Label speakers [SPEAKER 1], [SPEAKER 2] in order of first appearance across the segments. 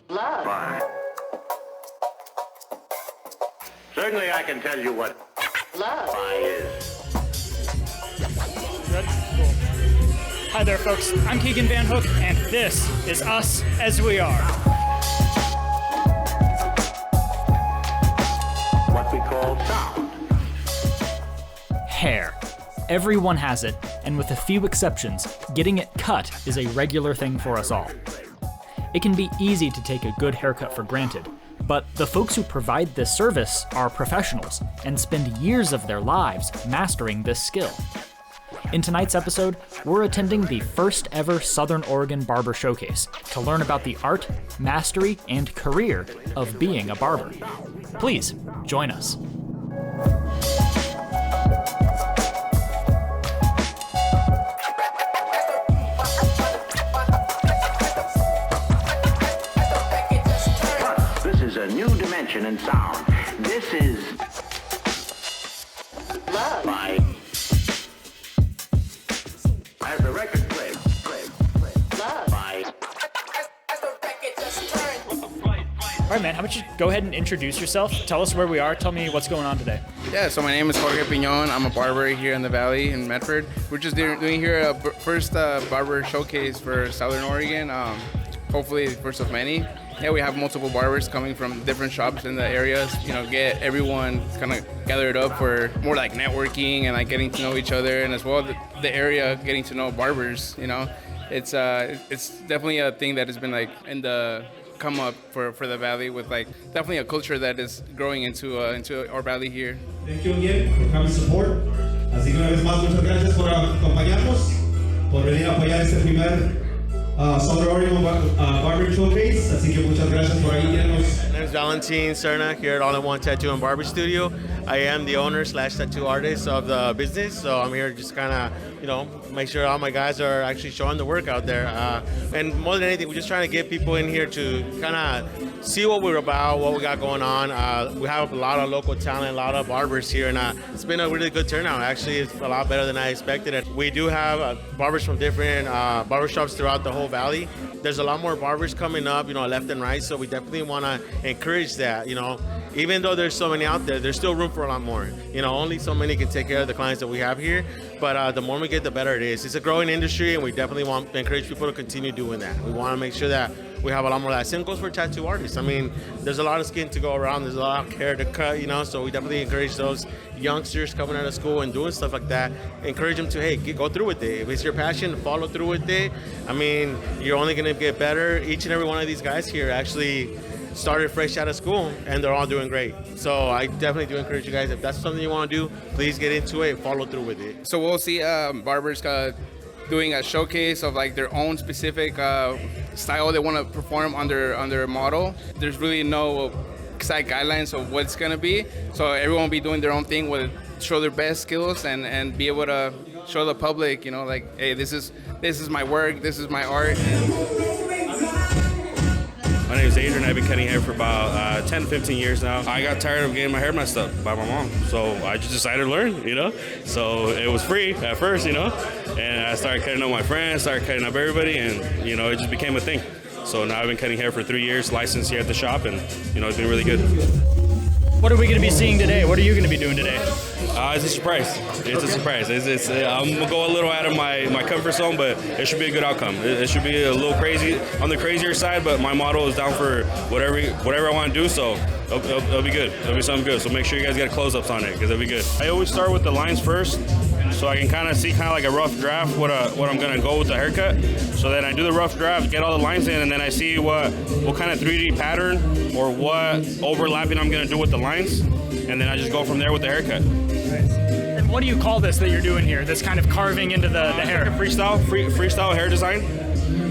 [SPEAKER 1] Love.
[SPEAKER 2] Fine. Certainly I can tell you what
[SPEAKER 1] Love.
[SPEAKER 2] pie is.
[SPEAKER 3] Good? Cool. Hi there, folks. I'm Keegan Van Hook, and this is Us As We Are.
[SPEAKER 2] What we call sound.
[SPEAKER 3] Hair. Everyone has it, and with a few exceptions, getting it cut is a regular thing for us all. It can be easy to take a good haircut for granted, but the folks who provide this service are professionals and spend years of their lives mastering this skill. In tonight's episode, we're attending the first ever Southern Oregon Barber Showcase to learn about the art, mastery, and career of being a barber. Please, join us.
[SPEAKER 2] This is a new dimension in sound. This is
[SPEAKER 1] Love.
[SPEAKER 2] my... As the record plays,
[SPEAKER 1] Love.
[SPEAKER 2] my...
[SPEAKER 3] All right, man, how about you go ahead and introduce yourself? Tell us where we are. Tell me what's going on today.
[SPEAKER 4] Yeah, so my name is Jorge Piñon. I'm a barber here in the Valley in Medford. We're just doing here a first barber showcase for Southern Oregon. Hopefully the first of many. Yeah, we have multiple barbers coming from different shops in the areas. You know, get everyone kind of gathered up for more like networking and like getting to know each other, and as well the area getting to know barbers. You know, it's definitely a thing that has been like in the come up for the Valley, with like definitely a culture that is growing into our Valley here.
[SPEAKER 5] Thank you again for coming support. Así que una vez más, muchas gracias por acompañarnos, por venir a apoyar este primer Southern Oregon Barber Showcase. Así que muchas gracias por ahí.
[SPEAKER 6] My name is Valentin Cernak here at All-in-One Tattoo and Barber Studio. I am the owner / tattoo artist of the business, so I'm here to just kind of, make sure all my guys are actually showing the work out there. And more than anything, we're just trying to get people in here to kind of see what we're about, what we got going on. We have a lot of local talent, a lot of barbers here, and it's been a really good turnout. Actually, it's a lot better than I expected. And we do have barbers from different barbershops throughout the whole Valley. There's a lot more barbers coming up, left and right, so we definitely want to encourage that, Even though there's so many out there, there's still room for a lot more. Only so many can take care of the clients that we have here, but the more we get, the better it is. It's a growing industry, and we definitely want to encourage people to continue doing that. We want to make sure that we have a lot more Latinos for tattoo artists. I mean, there's a lot of skin to go around. There's a lot of hair to cut, so we definitely encourage those youngsters coming out of school and doing stuff like that. Encourage them to, hey, go through with it. If it's your passion, follow through with it. I mean, you're only going to get better. Each and every one of these guys here actually started fresh out of school, and they're all doing great. So I definitely do encourage you guys, if that's something you want to do, please get into it, follow through with it.
[SPEAKER 4] So we'll see barbers doing a showcase of like their own specific style they want to perform under a model. There's really no exact guidelines of what it's gonna be. So everyone will be doing their own thing, will show their best skills and be able to show the public, like, hey, this is my work, this is my art.
[SPEAKER 7] My name is Adrian. I've been cutting hair for about 10, 15 years now. I got tired of getting my hair messed up by my mom, so I just decided to learn, So it was free at first, and I started cutting up my friends, started cutting up everybody, and, it just became a thing. So now I've been cutting hair for 3 years, licensed here at the shop, and, it's been really good.
[SPEAKER 3] What are we going to be seeing today? What are you going to be doing today?
[SPEAKER 7] It's a surprise. It's a surprise. I'm going to go a little out of my comfort zone, but it should be a good outcome. It should be a little crazy, on the crazier side, but my model is down for whatever I want to do, so it'll be good. It'll be something good. So make sure you guys get close-ups on it, because it'll be good. I always start with the lines first, so I can kind of see like a rough draft what I'm going to go with the haircut. So then I do the rough draft, get all the lines in, and then I see what kind of 3D pattern or what overlapping I'm going to do with the lines, and then I just go from there with the haircut.
[SPEAKER 3] And what do you call this that you're doing here, this kind of carving into the hair?
[SPEAKER 7] Like freestyle hair design.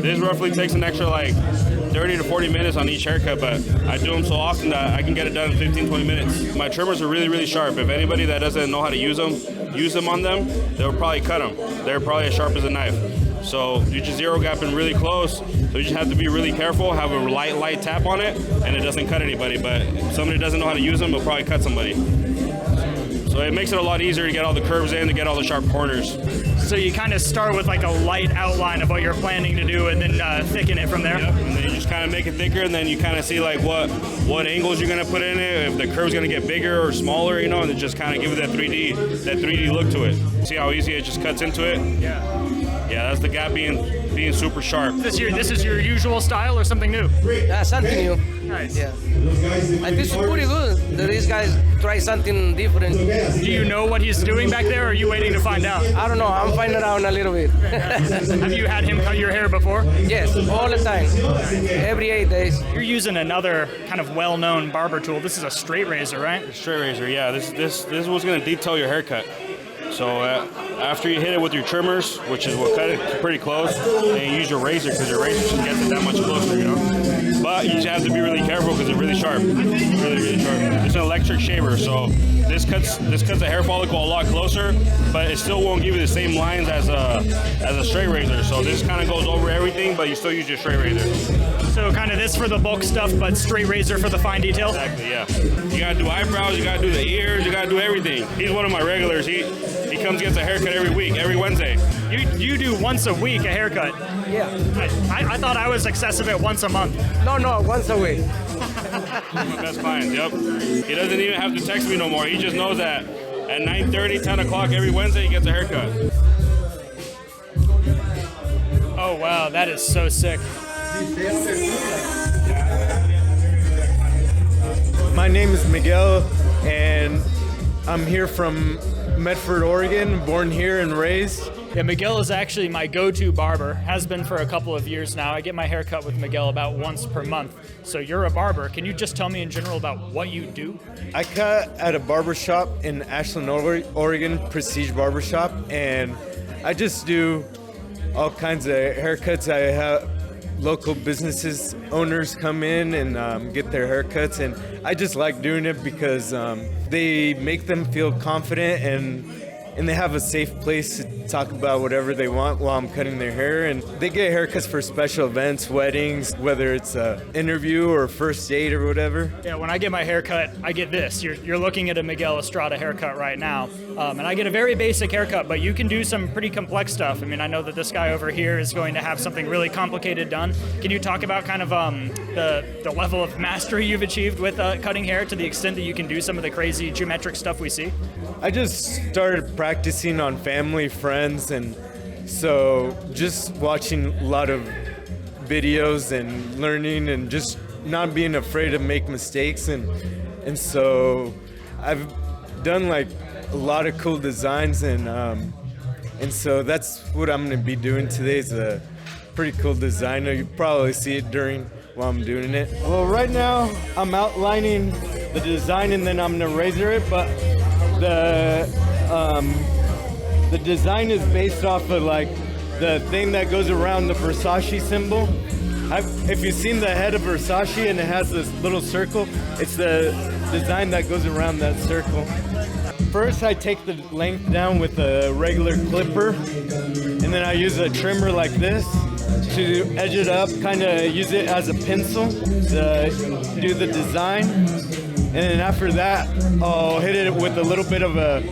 [SPEAKER 7] This roughly takes an extra 30 to 40 minutes on each haircut, but I do them so often that I can get it done in 15, 20 minutes. My trimmers are really, really sharp. If anybody that doesn't know how to use them on them, they'll probably cut them. They're probably as sharp as a knife. So you're just zero gapping really close. So you just have to be really careful, have a light tap on it, and it doesn't cut anybody. But if somebody doesn't know how to use them, it'll probably cut somebody. So it makes it a lot easier to get all the curves in, to get all the sharp corners.
[SPEAKER 3] So you kind of start with like a light outline of what you're planning to do, and then thicken it from there.
[SPEAKER 7] Yep. And then you just kind of make it thicker, and then you kind of see like what angles you're gonna put in it, if the curve's gonna get bigger or smaller, you know, and it just kind of give it that 3D look to it. See how easy it just cuts into it? Yeah, that's the gap being super sharp.
[SPEAKER 3] This is your usual style or something new?
[SPEAKER 8] Yeah, something new.
[SPEAKER 3] Nice.
[SPEAKER 8] Yeah. I think it's pretty good. These guys try something different.
[SPEAKER 3] Do you know what he's doing back there, or are you waiting to find out?
[SPEAKER 8] I don't know. I'm finding out in a little bit.
[SPEAKER 3] Have you had him cut your hair before?
[SPEAKER 8] Yes, all the time. Every 8 days.
[SPEAKER 3] You're using another kind of well-known barber tool. This is a straight razor, right?
[SPEAKER 7] Straight razor, yeah. This is what's gonna detail your haircut. So after you hit it with your trimmers, which is what cut it pretty close, and you use your razor, because your razor just gets it that much closer, you know. But you just have to be really careful because it's really sharp, really sharp. It's an electric shaver, so this cuts the hair follicle a lot closer, but it still won't give you the same lines as a straight razor. So this kind of goes over everything, but you still use your straight razor.
[SPEAKER 3] So kind of this for the bulk stuff, but straight razor for the fine detail?
[SPEAKER 7] Exactly, yeah. You gotta do eyebrows, you gotta do the ears, you gotta do everything. He's one of my regulars. He comes gets a haircut every week, every Wednesday.
[SPEAKER 3] You do once a week a haircut?
[SPEAKER 8] Yeah.
[SPEAKER 3] I thought I was excessive at once a month.
[SPEAKER 8] No, once a week.
[SPEAKER 7] My best clients, yep. He doesn't even have to text me no more. He just knows that at 9:30, 10 o'clock every Wednesday he gets a haircut.
[SPEAKER 3] Oh wow, that is so sick.
[SPEAKER 9] My name is Miguel, and I'm here from Medford, Oregon, born here and raised.
[SPEAKER 3] Yeah, Miguel is actually my go-to barber, has been for a couple of years now. I get my hair cut with Miguel about once per month. So you're a barber. Can you just tell me in general about what you do?
[SPEAKER 9] I cut at a barbershop in Ashland, Oregon, Prestige Barbershop, and I just do all kinds of haircuts. I have local businesses, owners come in and get their haircuts, and I just like doing it because they make them feel confident and they have a safe place to talk about whatever they want while I'm cutting their hair. And they get haircuts for special events, weddings, whether it's an interview or a first date or whatever.
[SPEAKER 3] Yeah, when I get my haircut, I get this. You're looking at a Miguel Estrada haircut right now. And I get a very basic haircut, but you can do some pretty complex stuff. I mean, I know that this guy over here is going to have something really complicated done. Can you talk about kind of the level of mastery you've achieved with cutting hair to the extent that you can do some of the crazy geometric stuff we see?
[SPEAKER 9] I just started practicing on family, friends, and so just watching a lot of videos and learning and just not being afraid to make mistakes, and so I've done like a lot of cool designs, and so that's what I'm gonna be doing today. Is a pretty cool design. You probably see it while I'm doing it. Well, right now I'm outlining the design and then I'm gonna razor it, but the design is based off of like the thing that goes around the Versace symbol. If you've seen the head of Versace and it has this little circle, it's the design that goes around that circle. First, I take the length down with a regular clipper, and then I use a trimmer like this to edge it up, kind of use it as a pencil to do the design. And then after that, I'll hit it with a little bit of a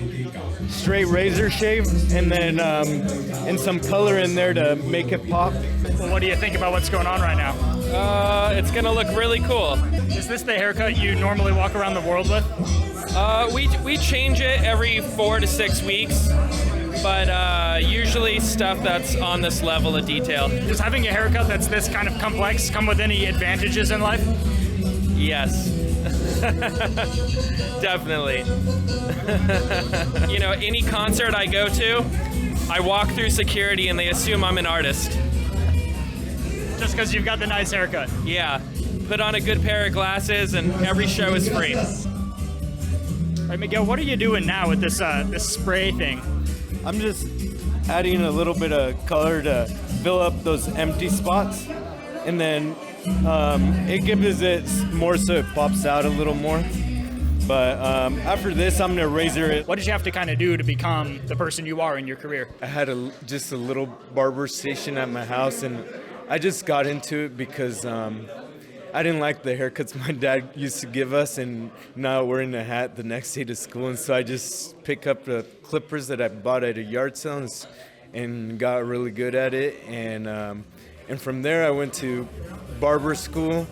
[SPEAKER 9] straight razor shave, and then and some color in there to make it pop.
[SPEAKER 3] Well, what do you think about what's going on right now?
[SPEAKER 10] It's gonna look really cool.
[SPEAKER 3] Is this the haircut you normally walk around the world with?
[SPEAKER 10] We change it every 4 to 6 weeks, but usually stuff that's on this level of detail.
[SPEAKER 3] Does having a haircut that's this kind of complex come with any advantages in life?
[SPEAKER 10] Yes. Definitely. You know, any concert I go to, I walk through security and they assume I'm an artist.
[SPEAKER 3] Just because you've got the nice haircut?
[SPEAKER 10] Yeah. Put on a good pair of glasses and every show is free.
[SPEAKER 3] All right, Miguel, what are you doing now with this this spray thing?
[SPEAKER 9] I'm just adding a little bit of color to fill up those empty spots, and then it gives it more so it pops out a little more. But after this, I'm gonna razor it.
[SPEAKER 3] What did you have to kind of do to become the person you are in your career?
[SPEAKER 9] I had just a little barber station at my house, and I just got into it because I didn't like the haircuts my dad used to give us, and now wearing a hat the next day to school. And so I just picked up the clippers that I bought at a yard sale and got really good at it. And from there, I went to barber school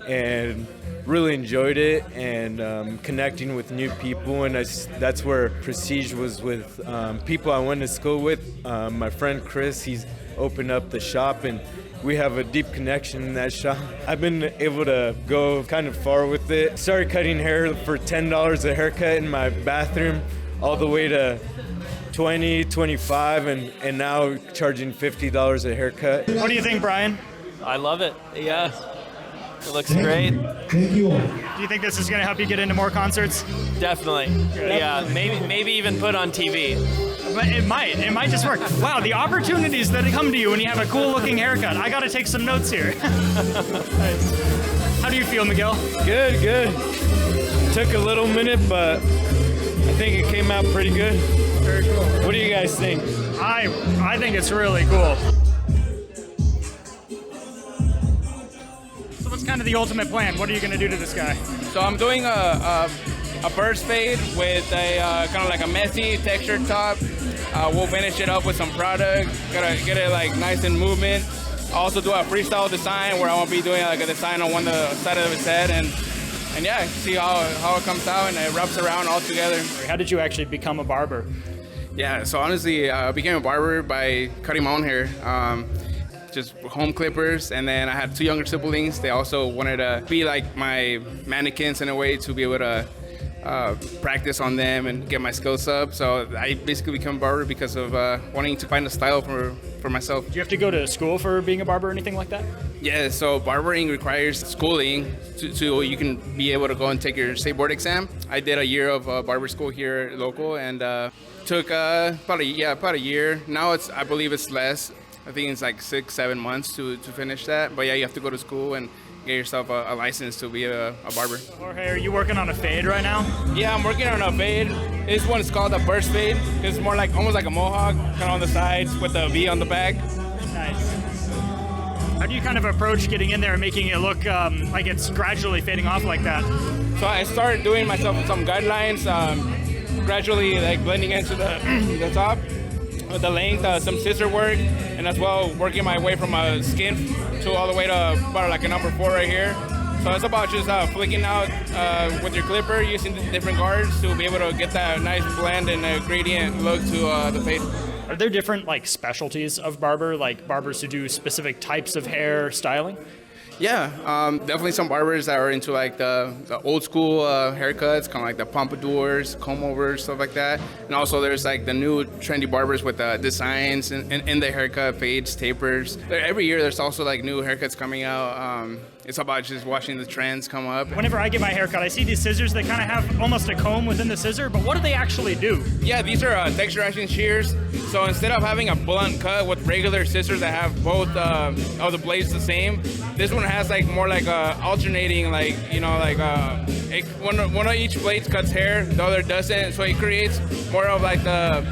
[SPEAKER 9] and really enjoyed it, and connecting with new people. And that's where Prestige was, with people I went to school with. My friend Chris, he's opened up the shop, and we have a deep connection in that shop. I've been able to go kind of far with it. Started cutting hair for $10 a haircut in my bathroom, all the way to $20, $25, and now charging $50 a haircut.
[SPEAKER 3] What do you think, Brian?
[SPEAKER 10] I love it. Yeah. It looks great.
[SPEAKER 5] Thank you all.
[SPEAKER 3] Do you think this is going to help you get into more concerts?
[SPEAKER 10] Definitely. Yeah. Maybe even put on TV.
[SPEAKER 3] But it might just work. Wow, the opportunities that come to you when you have a cool looking haircut. I got to take some notes here. Nice. How do you feel, Miguel?
[SPEAKER 9] Good. Took a little minute, but I think it came out pretty good.
[SPEAKER 3] Very cool.
[SPEAKER 9] What do you guys think?
[SPEAKER 3] I think it's really cool. So what's kind of the ultimate plan? What are you going to do to this guy?
[SPEAKER 4] So I'm doing a burst fade with a kind of like a messy textured top. We'll finish it up with some product. Gotta get it like nice in movement. I also do a freestyle design where I won't be doing like a design on one side of his head, and yeah, see how it comes out, and it wraps around all together.
[SPEAKER 3] How did you actually become a barber?
[SPEAKER 4] Yeah, so honestly, I became a barber by cutting my own hair. Just home clippers, and then I had 2 younger siblings. They also wanted to be like my mannequins in a way, to be able to practice on them and get my skills up. So I basically became a barber because of wanting to find a style for myself.
[SPEAKER 3] Do you have to go to school for being a barber or anything like that?
[SPEAKER 4] Yeah, so barbering requires schooling so you can be able to go and take your state board exam. I did a year of barber school here local, and took about a year. Now I believe it's less. I think it's like 6-7 months to finish that. But yeah, you have to go to school and get yourself a license to be a barber.
[SPEAKER 3] Jorge, are you working on a fade right now?
[SPEAKER 4] Yeah, I'm working on a fade. This one is called a burst fade. It's more like almost like a mohawk, kind of on the sides with a V on the back.
[SPEAKER 3] Nice. How do you kind of approach getting in there and making it look like it's gradually fading off like that?
[SPEAKER 4] So I started doing myself some guidelines, gradually like blending into the top. With the length, some scissor work, and as well working my way from a skin to all the way to about like a number 4 right here. So it's about just flicking out with your clipper, using the different guards to be able to get that nice blend and gradient look to the fade.
[SPEAKER 3] Are there different like specialties of barber, like barbers who do specific types of hair styling?
[SPEAKER 4] Yeah, definitely some barbers that are into like the old school haircuts, kind of like the pompadours, comb overs, stuff like that. And also there's like the new trendy barbers with designs in the haircut, fades, tapers. Every year there's also like new haircuts coming out. It's about just watching the trends come up.
[SPEAKER 3] Whenever I get my haircut, I see these scissors that kind of have almost a comb within the scissor, but what do they actually do?
[SPEAKER 4] Yeah, these are texturizing shears. So instead of having a blunt cut with regular scissors that have both of the blades the same, this one has like more like alternating, like, you know, like one of each blade cuts hair, the other doesn't. So it creates more of like an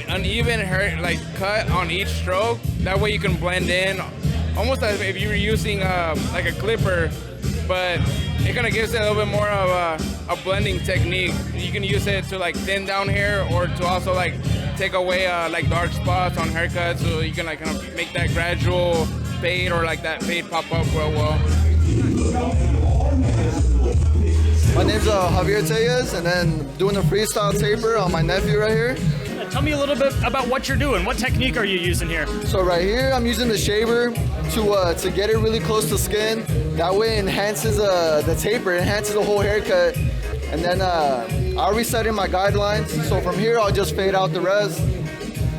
[SPEAKER 4] uneven hair like cut on each stroke. That way you can blend in, almost as if you were using like a clipper, but it kind of gives it a little bit more of a blending technique. You can use it to like thin down hair, or to also like take away like dark spots on haircuts, so you can like kind of make that gradual fade, or like that fade pop up real well.
[SPEAKER 11] My name's Javier Tellez, and then doing a freestyle taper on my nephew right here.
[SPEAKER 3] Tell me a little bit about what you're doing. What technique are you using here?
[SPEAKER 11] So right here, I'm using the shaver to get it really close to skin. That way it enhances the taper, it enhances the whole haircut. And then I'll reset in my guidelines. So from here, I'll just fade out the rest,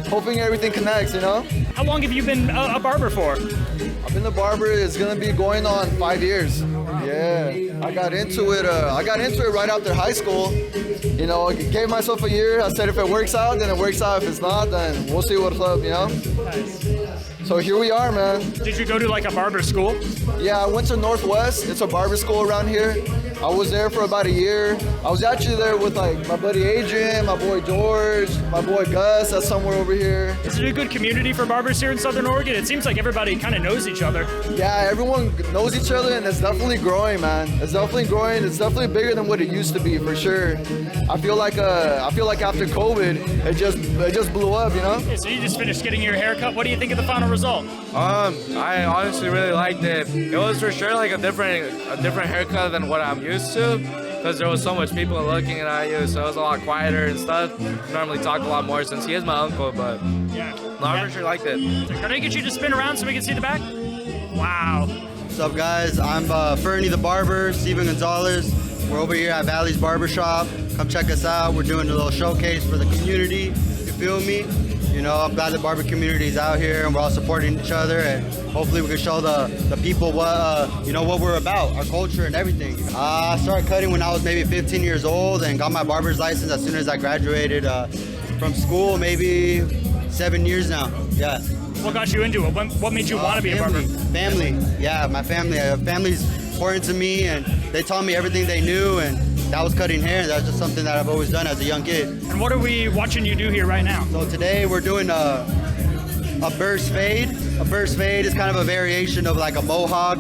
[SPEAKER 11] hoping everything connects, you know?
[SPEAKER 3] How long have you been a barber for?
[SPEAKER 11] I've been a barber, it's gonna be going on 5 years. Yeah, I got into it right after high school. You know, gave myself a year. I said if it works out, then it works out. If it's not, then we'll see what's up, you know?
[SPEAKER 3] Nice.
[SPEAKER 11] So here we are, man.
[SPEAKER 3] Did you go to like a barber school?
[SPEAKER 11] Yeah, I went to Northwest. It's a barber school around here. I was there for about a year. I was actually there with like my buddy Adrian, my boy George, my boy Gus, that's somewhere over here.
[SPEAKER 3] Is it a good community for barbers here in Southern Oregon? It seems like everybody kind of knows each other.
[SPEAKER 11] Yeah, everyone knows each other, and it's definitely growing, man. It's definitely growing. It's definitely bigger than what it used to be, for sure. I feel like after COVID, it just blew up, you know?
[SPEAKER 3] Okay, so you just finished getting your haircut. What do you think of the final result?
[SPEAKER 12] I honestly really liked it. It was for sure like a different haircut than what I'm used to, because there was so much people looking at you, so it was a lot quieter and stuff. Normally talk a lot more since he is my uncle, but
[SPEAKER 3] yeah,
[SPEAKER 12] I for sure liked it.
[SPEAKER 3] So can I get you to spin around so we can see the back? Wow.
[SPEAKER 13] What's up, guys? I'm Fernie the barber, Steven Gonzalez. We're over here at Valley's Barbershop. Come check us out. We're doing a little showcase for the community. You feel me? You know, I'm glad the barber community is out here and we're all supporting each other, and hopefully we can show the people what we're about, our culture and everything. I started cutting when I was maybe 15 years old and got my barber's license as soon as I graduated from school, maybe 7 years now. Yeah.
[SPEAKER 3] What got you into it? What made you want to be a barber?
[SPEAKER 13] Family. Yeah, my family. Family's important to me, and they taught me everything they knew, and that was cutting hair. That's just something that I've always done as a young kid.
[SPEAKER 3] And what are we watching you do here right now?
[SPEAKER 13] So today we're doing a burst fade. A burst fade is kind of a variation of like a mohawk,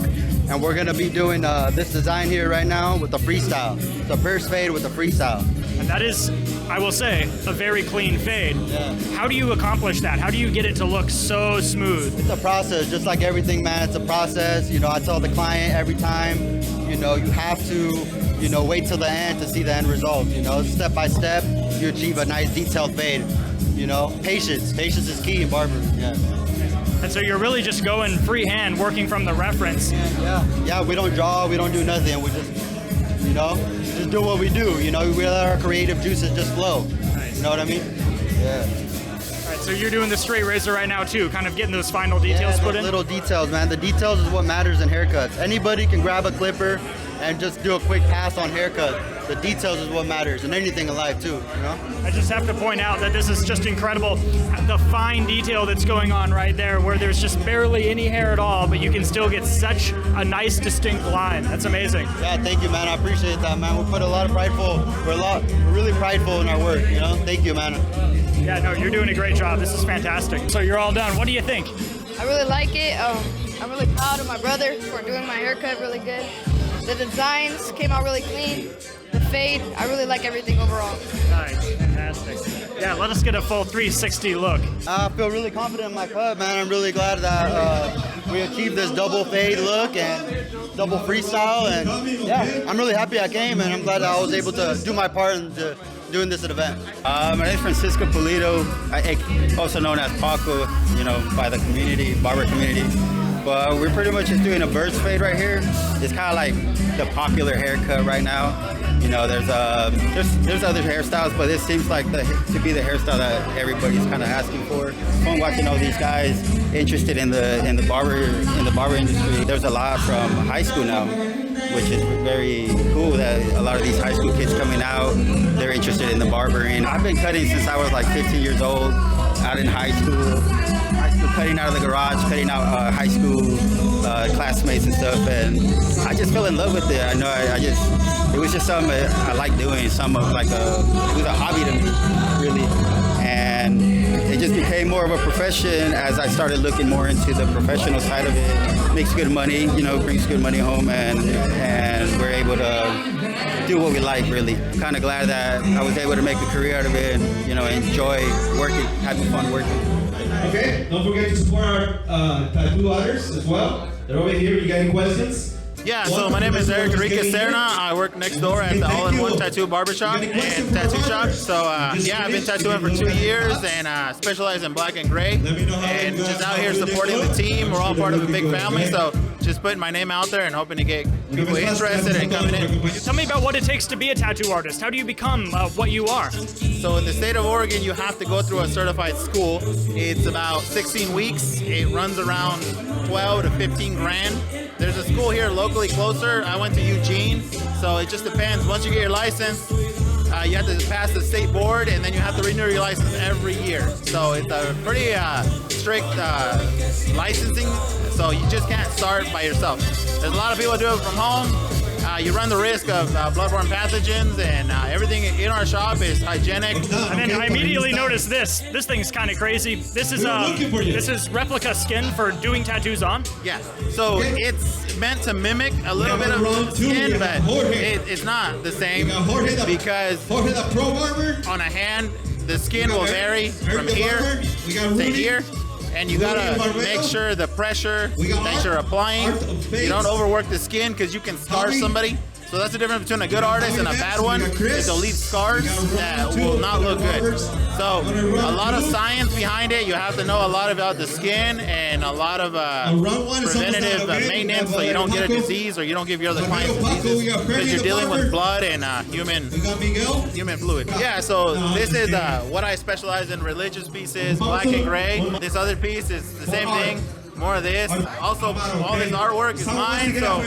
[SPEAKER 13] and we're gonna be doing this design here right now with the freestyle. It's a burst fade with a freestyle.
[SPEAKER 3] And that is, I will say, a very clean fade.
[SPEAKER 13] Yeah.
[SPEAKER 3] How do you accomplish that? How do you get it to look so smooth?
[SPEAKER 13] It's a process, just like everything, man. It's a process. You know, I tell the client every time, you know, you have to, wait till the end to see the end result. You know, step by step, you achieve a nice detailed fade. You know, patience. Patience is key in barbering. Yeah.
[SPEAKER 3] And so you're really just going freehand, working from the reference.
[SPEAKER 13] Yeah, we don't draw, we don't do nothing. We just do what we do. We let our creative juices just flow.
[SPEAKER 3] Nice.
[SPEAKER 13] You know what I mean? Yeah.
[SPEAKER 3] All right, so you're doing the straight razor right now too, kind of getting those final details put in?
[SPEAKER 13] Little details, man. The details is what matters in haircuts. Anybody can grab a clipper and just do a quick pass on haircut. The details is what matters, and anything in life too,
[SPEAKER 3] I just have to point out that this is just incredible. The fine detail that's going on right there, where there's just barely any hair at all, but you can still get such a nice, distinct line. That's amazing.
[SPEAKER 13] Yeah, thank you, man. I appreciate that, man. We put a lot of we're really prideful in our work, Thank you, man.
[SPEAKER 3] Yeah, no, you're doing a great job. This is fantastic. So you're all done. What do you think?
[SPEAKER 14] I really like it. I'm really proud of my brother for doing my haircut really good. The designs came out really clean. The fade, I really like everything overall.
[SPEAKER 3] Nice, fantastic. Yeah, let us get a full 360 look.
[SPEAKER 13] I feel really confident in my cut, man. I'm really glad that we achieved this double fade look and double freestyle, and yeah, I'm really happy I came, and I'm glad that I was able to do my part in doing this event.
[SPEAKER 15] My name is Francisco Pulido, also known as Paco, by the barber community. But we're pretty much just doing a burst fade right here. It's kind of like the popular haircut right now. There's other hairstyles, but this seems like to be the hairstyle that everybody's kind of asking for. Fun watching all these guys interested in the barber industry. There's a lot from high school now, which is very cool that a lot of these high school kids coming out, they're interested in the barbering. I've been cutting since I was like 15 years old, out in high school, cutting out of the garage, cutting out high school classmates and stuff, and I just fell in love with it. It was just something I like doing, it was a hobby to me, really, and it just became more of a profession as I started looking more into the professional side of it. Makes good money, brings good money home, and we're able to do what we like, really. Kind of glad that I was able to make a career out of it and, enjoy working, having fun working.
[SPEAKER 5] Okay, don't forget to support our tattoo artists as well. They're over here. You got any questions?
[SPEAKER 16] Yeah, so my name is Adrian Serna. I work next door at the All-in-One Tattoo Barbershop and Tattoo Shop. So yeah, I've been tattooing for 2 years and specialize in black and gray. And just out here supporting the team. We're all part of a big family, so just putting my name out there and hoping to get people interested in coming in.
[SPEAKER 3] Tell me about what it takes to be a tattoo artist. How do you become what you are?
[SPEAKER 16] So in the state of Oregon, you have to go through a certified school. It's about 16 weeks. It runs around 12 to 15 grand. There's a school here locally closer. I went to Eugene, so it just depends. Once you get your license, you have to pass the state board, and then you have to renew your license every year. So it's a pretty strict licensing, so you just can't start by yourself. There's a lot of people who do it from home. you run the risk of bloodborne pathogens, and everything in our shop is hygienic.
[SPEAKER 3] And then I immediately noticed this. This thing's kind of crazy. This is replica skin for doing tattoos on.
[SPEAKER 16] Yeah. So it's meant to mimic a little bit of skin, but it's not the same because on a hand, the skin will vary from here to here. And you gotta make sure the pressure that you're applying, you don't overwork the skin because you can scar somebody. So that's the difference between a good artist and a bad one, is they'll leave scars that will not look good. So a lot of science behind it. You have to know a lot about the skin and a lot of preventative maintenance so you don't get a disease or you don't give your other clients diseases because you're dealing with blood and human fluid. Yeah, so this is what I specialize in: religious pieces, black and gray. This other piece is the same thing. More of this. Also, all this artwork is mine, so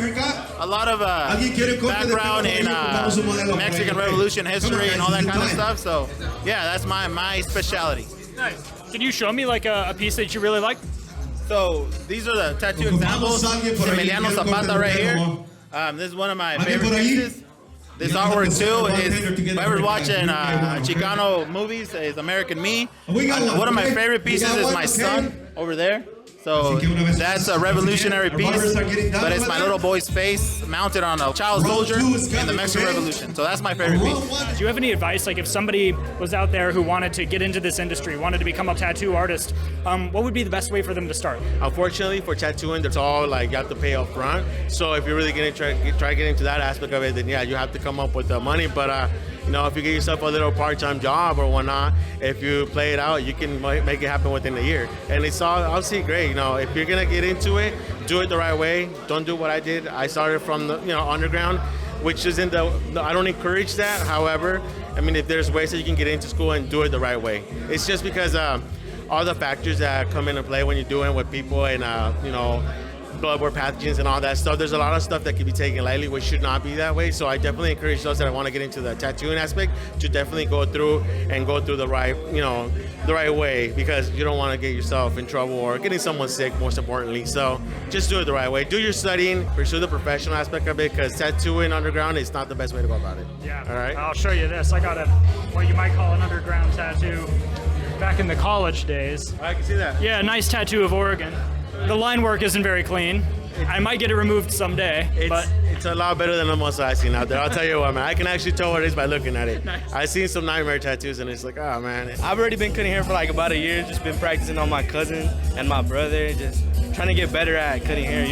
[SPEAKER 16] a lot of background in Mexican Revolution history and all that kind of stuff. So, yeah, that's my specialty.
[SPEAKER 3] Nice. Can you show me like a piece that you really like?
[SPEAKER 16] So, these are the tattoo examples. Emiliano Zapata right here. This is one of my favorite pieces. This artwork too is, if I ever watching Chicano movies, is American Me. One of my favorite pieces is my son over there. So that's a revolutionary piece, but it's my little boy's face mounted on a child soldier in the Mexican Revolution. So that's my favorite piece.
[SPEAKER 3] Do you have any advice, like if somebody was out there who wanted to get into this industry, wanted to become a tattoo artist, what would be the best way for them to start?
[SPEAKER 6] Unfortunately, for tattooing, it's all like you have to pay up front. So if you're really going to try getting into that aspect of it, then yeah, you have to come up with the money. But you know, if you get yourself a little part-time job or whatnot, if you play it out, you can make it happen within a year. And it's all obviously great. You know, if you're gonna get into it, do it the right way. Don't do what I did. I started from the underground, which isn't I don't encourage that. However, I mean, if there's ways that you can get into school and do it the right way, it's just because all the factors that come into play when you're doing it with people and bloodborne pathogens and all that stuff. There's a lot of stuff that can be taken lightly, which should not be that way. So I definitely encourage those that want to get into the tattooing aspect to definitely go through the right, the right way, because you don't want to get yourself in trouble or getting someone sick, most importantly. So just do it the right way. Do your studying, pursue the professional aspect of it, because tattooing underground is not the best way to go about it.
[SPEAKER 3] Yeah.
[SPEAKER 6] All right.
[SPEAKER 3] I'll show you this. I got what you might call an underground tattoo back in the college days.
[SPEAKER 6] I can see that.
[SPEAKER 3] Yeah, nice tattoo of Oregon. The line work isn't very clean. I might get it removed someday, but
[SPEAKER 6] it's a lot better than the most I've seen out there. I'll tell you what, man. I can actually tell what it is by looking at it.
[SPEAKER 3] Nice.
[SPEAKER 6] I've seen some nightmare tattoos, and it's like, oh man.
[SPEAKER 9] I've already been cutting hair for like about a year. Just been practicing on my cousin and my brother. Just trying to get better at cutting hair,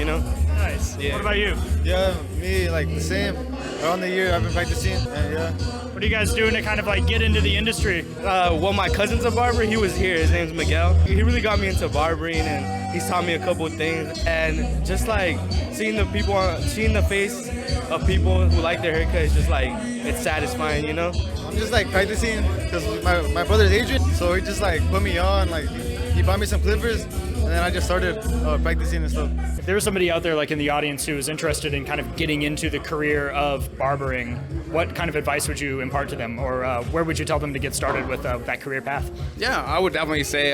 [SPEAKER 3] Nice.
[SPEAKER 9] Yeah.
[SPEAKER 3] What about you?
[SPEAKER 17] Yeah, me like the same. Around the year I've been practicing, and yeah.
[SPEAKER 3] What are you guys doing to kind of like get into the industry?
[SPEAKER 9] Well, my cousin's a barber. He was here. His name's Miguel. He really got me into barbering, and he's taught me a couple of things. And just like seeing the face of people who like their haircut is just like, it's satisfying,
[SPEAKER 17] I'm just like practicing because my brother's Adrian, so he just like put me on. Like he bought me some clippers, and then I just started practicing and stuff.
[SPEAKER 3] If there was somebody out there like in the audience who was interested in kind of getting into the career of barbering, what kind of advice would you impart to them, or where would you tell them to get started with that career path?
[SPEAKER 18] Yeah, I would definitely say,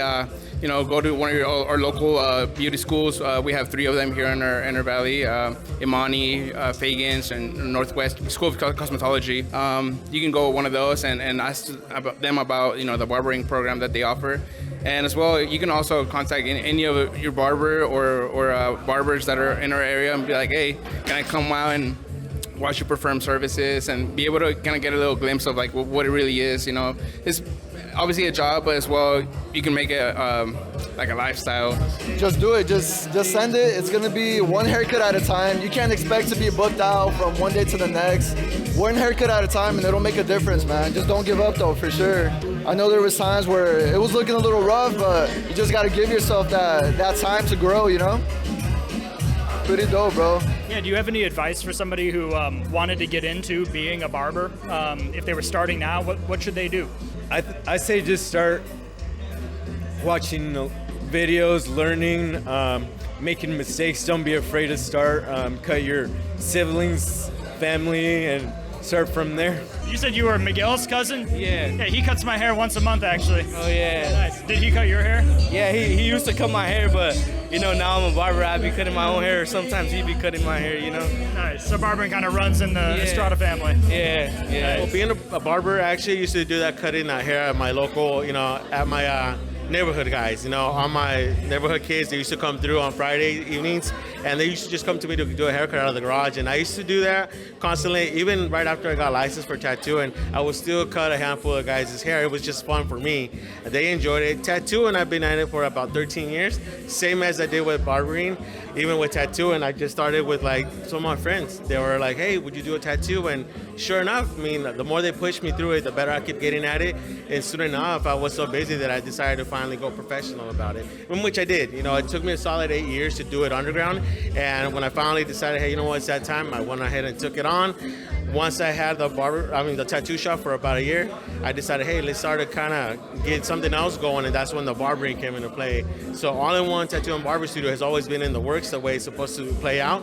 [SPEAKER 18] go to one of our local beauty schools. We have 3 of them here in our valley: Imani, Fagans, and Northwest School of Cosmetology. You can go to one of those and ask them about the barbering program that they offer. And as well, you can also contact any of your barber or barbers that are in our area and be like, hey, can I come out and watch your perform services and be able to kind of get a little glimpse of like what it really is. It's obviously a job, but as well, you can make it like a lifestyle.
[SPEAKER 11] Just do it. Just send it. It's gonna be one haircut at a time. You can't expect to be booked out from one day to the next. One haircut at a time, and it'll make a difference, man. Just don't give up, though, for sure. I know there was times where it was looking a little rough, but you just gotta give yourself that time to grow. Pretty dope, bro.
[SPEAKER 3] Yeah, do you have any advice for somebody who wanted to get into being a barber? If they were starting now, what should they do?
[SPEAKER 9] I say just start watching videos, learning, making mistakes. Don't be afraid to start. Cut your siblings, family, and start from there.
[SPEAKER 3] You said you were Miguel's cousin?
[SPEAKER 12] Yeah.
[SPEAKER 3] Yeah, he cuts my hair once a month, actually.
[SPEAKER 12] Oh, yeah.
[SPEAKER 3] Nice. Did he cut your hair?
[SPEAKER 12] Yeah, he used to cut my hair, but, you know, now I'm a barber. I be cutting my own hair, or sometimes he be cutting my hair, you know?
[SPEAKER 3] Nice. So barbering kind of runs in the Estrada family.
[SPEAKER 12] Yeah, yeah.
[SPEAKER 6] Well, being a barber, I actually used to do that cutting hair at my local, you know, at my neighborhood guys, you know, all my neighborhood kids, they used to come through on Friday evenings, and they used to just come to me to do a haircut out of the garage, and I used to do that constantly, even right after I got licensed for tattooing. I would still cut a handful of guys' hair. It was just fun for me. They enjoyed it. Tattooing, I've been at it for about 13 years, same as I did with barbering. Even with tattooing, I just started with like some of my friends. They were like, hey, would you do a tattoo? And sure enough, I mean, the more they pushed me through it, the better I kept getting at it. And soon enough, I was so busy that I decided to finally go professional about it, in which I did. You know, it took me a solid 8 years to do it underground. And when I finally decided, hey, you know what, it's that time, I went ahead and took it on. Once I had the tattoo shop for about a year, I decided, hey, let's start to kind of get something else going, and that's when the barbering came into play. So All-in-One Tattoo and Barber Studio has always been in the works the way it's supposed to play out.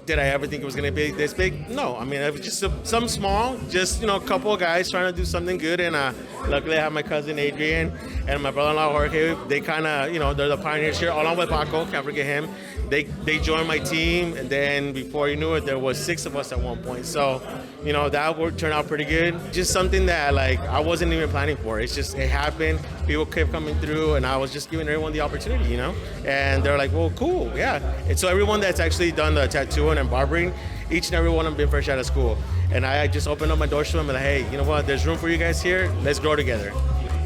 [SPEAKER 6] Did I ever think it was going to be this big? No. I mean, it was just some small, just, you know, a couple of guys trying to do something good, and luckily I have my cousin Adrian and my brother-in-law Jorge. They kind of, you know, they're the pioneers here, along with Paco, can't forget him. They joined my team, and then before you knew it, there was 6 of us at one point. So, you know, that work turned out pretty good. Just something that, like, I wasn't even planning for. It's just, it happened. People kept coming through, and I was just giving everyone the opportunity, you know? And they're like, well, cool, yeah. And so everyone that's actually done the tattooing and barbering, each and every one of them been fresh out of school. And I just opened up my doors to them and like, hey, you know what? There's room for you guys here. Let's grow together.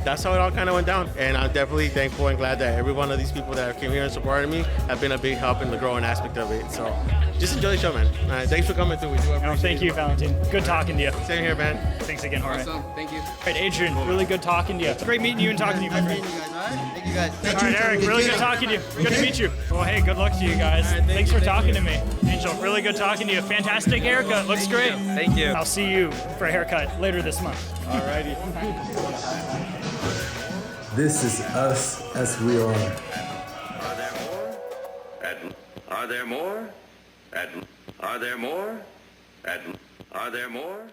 [SPEAKER 6] That's how it all kind of went down. And I'm definitely thankful and glad that every one of these people that came here and supported me have been a big help in the growing aspect of it. So just enjoy the show, man. Thanks for coming through. We do appreciate
[SPEAKER 3] Thank you, Valentin. Good talking to you.
[SPEAKER 6] Same here, man.
[SPEAKER 3] Thanks again, Jorge.
[SPEAKER 18] Awesome. Thank you.
[SPEAKER 3] All right, Adrian, really good talking to you. It's great meeting you and talking to you, my friend.
[SPEAKER 13] Thank you guys.
[SPEAKER 3] All right, Eric, really good talking to you. Good to meet you. Well, hey, good luck to you guys. Thanks for talking to me. Angel, really good talking to you. Fantastic haircut. Looks great.
[SPEAKER 12] Thank you.
[SPEAKER 3] I'll see you for a haircut later this month.
[SPEAKER 9] All righty.
[SPEAKER 19] This is us as we are.
[SPEAKER 2] Are there more? Are there more? Are there more? Are there more?